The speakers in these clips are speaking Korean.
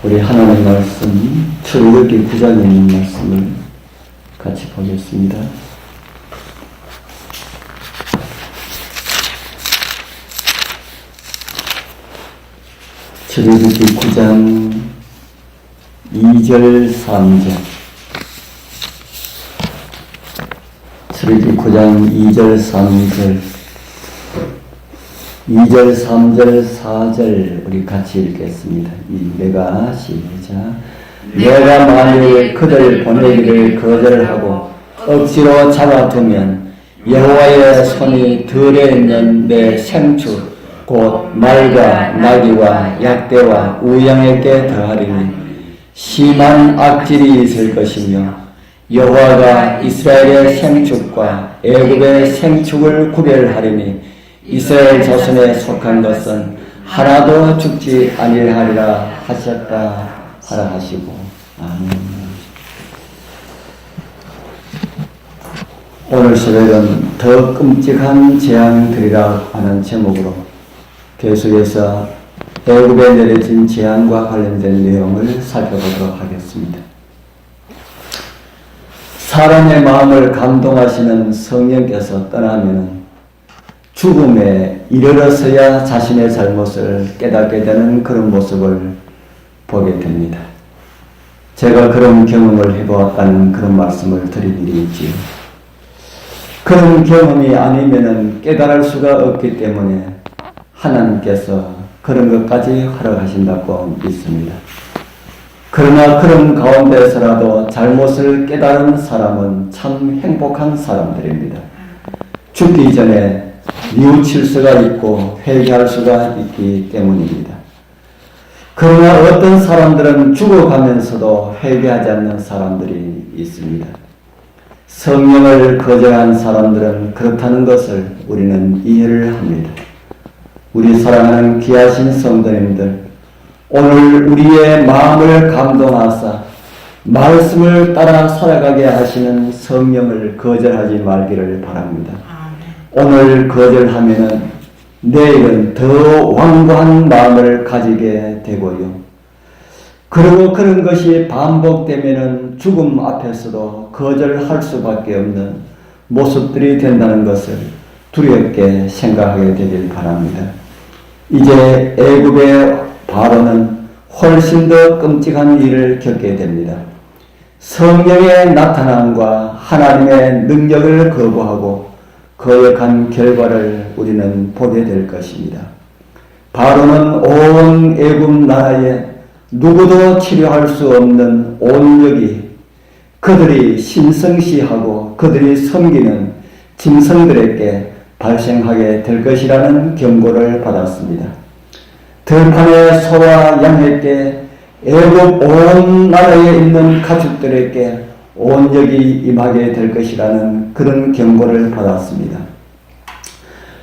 우리 하나님 말씀 출애굽기 9장에 있는 말씀을 같이 보겠습니다. 출애굽기 9장 2절 3절 출애굽기 9장 2절 3절 2절 3절 4절 우리 같이 읽겠습니다. 내가 시작. 내가 만일 그들 보내기를 거절하고 억지로 잡아두면 여호와의 손이 들에 있는 내 생축 곧 말과 나귀와 약대와 우양에게 더하리니 심한 악질이 있을 것이며 여호와가 이스라엘의 생축과 애굽의 생축을 구별하리니 이스라엘 자손에 속한 것은 하나도 죽지 아니하리라 하셨다 하라 하시고 아멘. 오늘 새벽은 더 끔찍한 재앙들이라 하는 제목으로 계속해서 애굽에 내려진 재앙과 관련된 내용을 살펴보도록 하겠습니다. 사람의 마음을 감동하시는 성령께서 떠나면 죽음에 이르러서야 자신의 잘못을 깨닫게 되는 그런 모습을 보게 됩니다. 제가 그런 경험을 해보았다는 그런 말씀을 드릴 일이 있지요. 그런 경험이 아니면은 깨달을 수가 없기 때문에 하나님께서 그런 것까지 허락하신다고 믿습니다. 그러나 그런 가운데서라도 잘못을 깨달은 사람은 참 행복한 사람들입니다. 죽기 전에 뉘우칠 수가 있고 회개할 수가 있기 때문입니다. 그러나 어떤 사람들은 죽어가면서도 회개하지 않는 사람들이 있습니다. 성령을 거절한 사람들은 그렇다는 것을 우리는 이해를 합니다. 우리 사랑하는 귀하신 성도님들, 오늘 우리의 마음을 감동하사 말씀을 따라 살아가게 하시는 성령을 거절하지 말기를 바랍니다. 오늘 거절하면은 내일은 더 완고한 마음을 가지게 되고요. 그리고 그런 것이 반복되면은 죽음 앞에서도 거절할 수밖에 없는 모습들이 된다는 것을 두렵게 생각하게 되길 바랍니다. 이제 애굽의 바로는 훨씬 더 끔찍한 일을 겪게 됩니다. 성령의 나타남과 하나님의 능력을 거부하고 거역한 결과를 우리는 보게 될 것입니다. 바로는 온 애굽 나라에 누구도 치료할 수 없는 온역이 그들이 신성시하고 그들이 섬기는 짐승들에게 발생하게 될 것이라는 경고를 받았습니다. 들판의 소와 양에게 애굽 온 나라에 있는 가축들에게 온역이 임하게 될 것이라는 그런 경고를 받았습니다.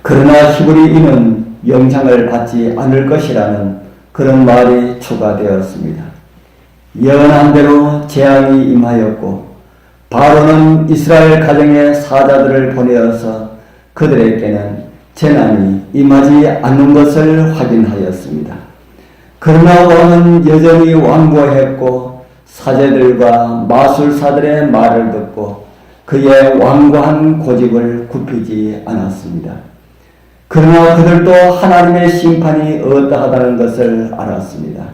그러나 히브리인은 영향을 받지 않을 것이라는 그런 말이 추가되었습니다. 예언한 대로 재앙이 임하였고 바로는 이스라엘 가정의 사자들을 보내어서 그들에게는 재난이 임하지 않는 것을 확인하였습니다. 그러나 왕은 여전히 완고했고 사제들과 마술사들의 말을 듣고 그의 완고한 고집을 굽히지 않았습니다. 그러나 그들도 하나님의 심판이 어떠하다는 것을 알았습니다.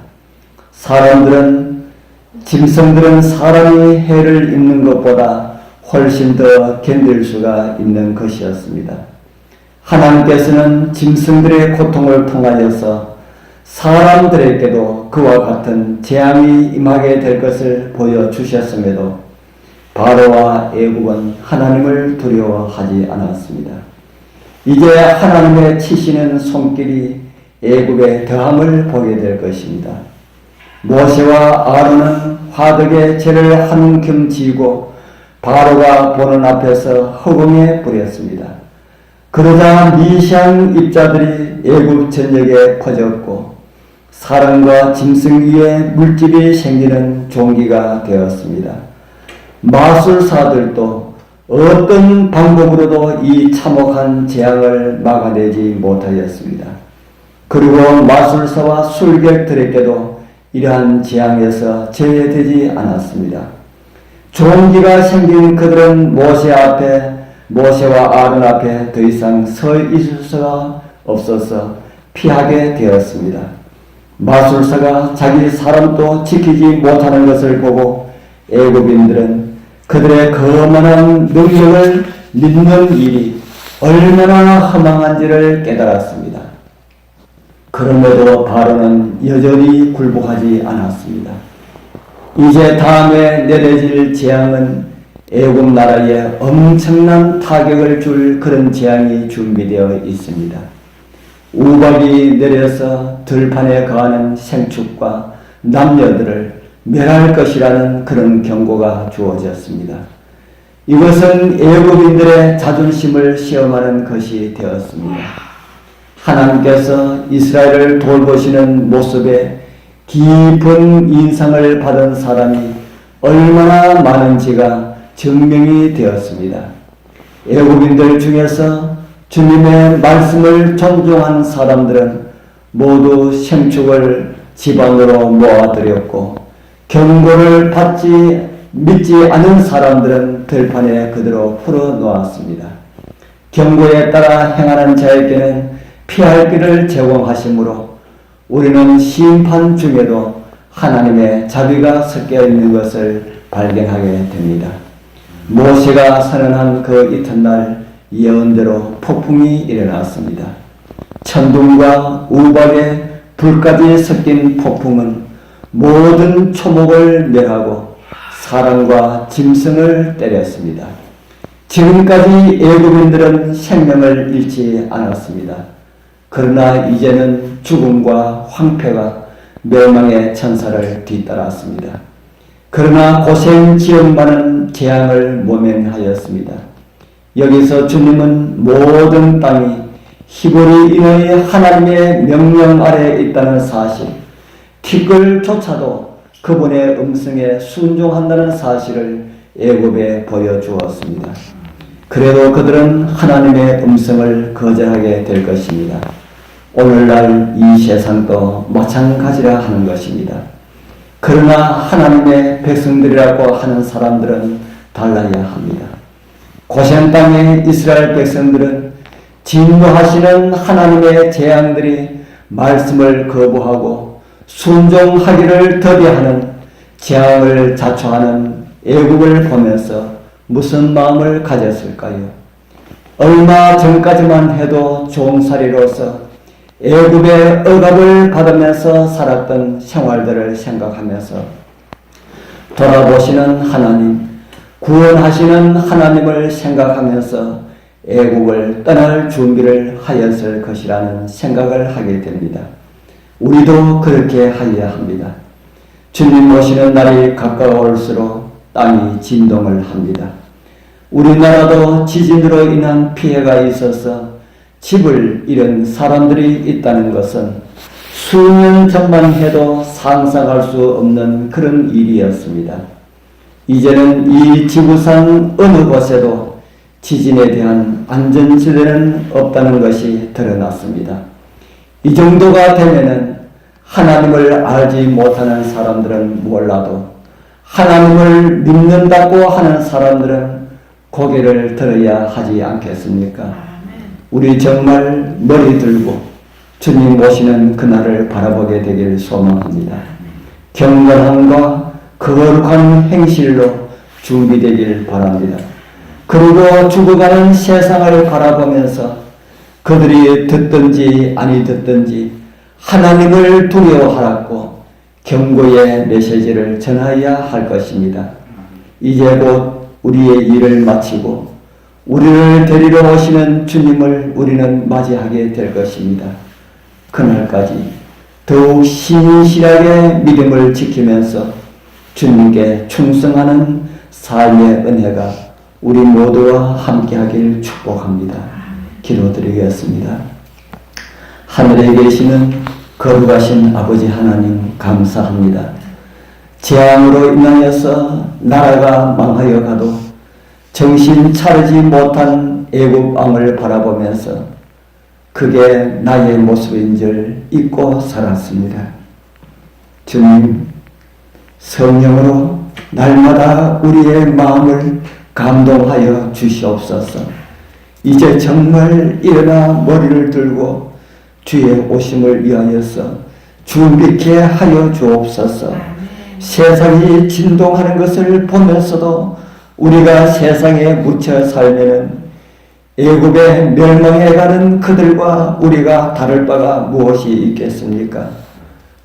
짐승들은 사람이 해를 입는 것보다 훨씬 더 견딜 수가 있는 것이었습니다. 하나님께서는 짐승들의 고통을 통하여서 사람들에게도 그와 같은 재앙이 임하게 될 것을 보여주셨음에도 바로와 애굽은 하나님을 두려워하지 않았습니다. 이제 하나님의 치시는 손길이 애굽의 더함을 보게 될 것입니다. 모세와 아론은 화덕에 재를 한 뼘 지고 바로가 보는 앞에서 허공에 뿌렸습니다. 그러자 미시한 입자들이 애굽 전역에 퍼졌고 사람과 짐승 위에 물집이 생기는 종기가 되었습니다. 마술사들도 어떤 방법으로도 이 참혹한 재앙을 막아내지 못하였습니다. 그리고 마술사와 술객들에게도 이러한 재앙에서 제외되지 않았습니다. 종기가 생긴 그들은 모세와 아론 앞에 더 이상 서 있을 수가 없어서 피하게 되었습니다. 마술사가 자기 사람도 지키지 못하는 것을 보고 애굽인들은 그들의 거만한 능력을 믿는 일이 얼마나 허망한지를 깨달았습니다. 그럼에도 바로는 여전히 굴복하지 않았습니다. 이제 다음에 내려질 재앙은 애굽 나라에 엄청난 타격을 줄 그런 재앙이 준비되어 있습니다. 우박이 내려서 들판에 거하는 생축과 남녀들을 멸할 것이라는 그런 경고가 주어졌습니다. 이것은 애굽인들의 자존심을 시험하는 것이 되었습니다. 하나님께서 이스라엘을 돌보시는 모습에 깊은 인상을 받은 사람이 얼마나 많은지가 증명이 되었습니다. 애굽인들 중에서 주님의 말씀을 존중한 사람들은 모두 생축을 집안으로 모아들였고, 경고를 믿지 않은 사람들은 들판에 그대로 풀어놓았습니다. 경고에 따라 행하는 자에게는 피할 길을 제공하시므로 우리는 심판 중에도 하나님의 자비가 섞여 있는 것을 발견하게 됩니다. 모세가 선언한 그 이튿날 예언대로 폭풍이 일어났습니다. 천둥과 우박에 불까지 섞인 폭풍은 모든 초목을 멸하고 사람과 짐승을 때렸습니다. 지금까지 애굽인들은 생명을 잃지 않았습니다. 그러나 이제는 죽음과 황폐가 멸망의 천사를 뒤따랐습니다. 그러나 고생 지연받은 재앙을 모면하였습니다. 여기서 주님은 모든 땅이 히브리 인의 하나님의 명령 아래에 있다는 사실, 티끌조차도 그분의 음성에 순종한다는 사실을 애굽에 보여주었습니다. 그래도 그들은 하나님의 음성을 거절하게 될 것입니다. 오늘날 이 세상도 마찬가지라 하는 것입니다. 그러나 하나님의 백성들이라고 하는 사람들은 달라야 합니다. 고센 땅의 이스라엘 백성들은 진노하시는 하나님의 재앙들이 말씀을 거부하고 순종하기를 더디하는 재앙을 자초하는 애굽을 보면서 무슨 마음을 가졌을까요? 얼마 전까지만 해도 종살이로서 애굽의 억압을 받으면서 살았던 생활들을 생각하면서 돌아보시는 하나님, 구원하시는 하나님을 생각하면서 애국을 떠날 준비를 하였을 것이라는 생각을 하게 됩니다. 우리도 그렇게 하여야 합니다. 주님 오시는 날이 가까울수록 땅이 진동을 합니다. 우리나라도 지진으로 인한 피해가 있어서 집을 잃은 사람들이 있다는 것은 수년 전만 해도 상상할 수 없는 그런 일이었습니다. 이제는 이 지구상 어느 곳에도 지진에 대한 안전지대는 없다는 것이 드러났습니다. 이 정도가 되면은 하나님을 알지 못하는 사람들은 몰라도 하나님을 믿는다고 하는 사람들은 고개를 들어야 하지 않겠습니까? 우리 정말 머리 들고 주님 오시는 그날을 바라보게 되길 소망합니다. 경건함과 거룩한 행실로 준비되길 바랍니다. 그리고 죽어가는 세상을 바라보면서 그들이 듣든지 아니 듣든지 하나님을 두려워하라고 경고의 메시지를 전해야 할 것입니다. 이제 곧 우리의 일을 마치고 우리를 데리러 오시는 주님을 우리는 맞이하게 될 것입니다. 그날까지 더욱 신실하게 믿음을 지키면서 주님께 충성하는 삶의 은혜가 우리 모두와 함께하길 축복합니다. 기도드리겠습니다. 하늘에 계시는 거룩하신 아버지 하나님 감사합니다. 재앙으로 인하여서 나라가 망하여 가도 정신 차리지 못한 애굽 왕을 바라보면서 그게 나의 모습인 줄 잊고 살았습니다. 주님, 성령으로 날마다 우리의 마음을 감동하여 주시옵소서. 이제 정말 일어나 머리를 들고 주의 오심을 위하여서 준비케 하여 주옵소서. 세상이 진동하는 것을 보면서도 우리가 세상에 묻혀 살면은 애굽에 멸망해가는 그들과 우리가 다를 바가 무엇이 있겠습니까?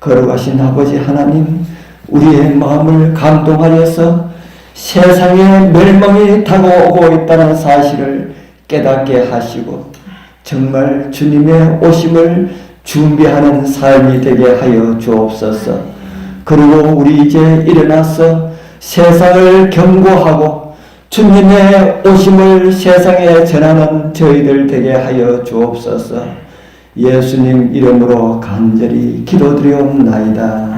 걸어가신 아버지 하나님, 우리의 마음을 감동하여서 세상에 멸망이 다가오고 있다는 사실을 깨닫게 하시고 정말 주님의 오심을 준비하는 삶이 되게 하여 주옵소서. 그리고 우리 이제 일어나서 세상을 경고하고 주님의 오심을 세상에 전하는 저희들 되게 하여 주옵소서. 예수님 이름으로 간절히 기도드리옵나이다.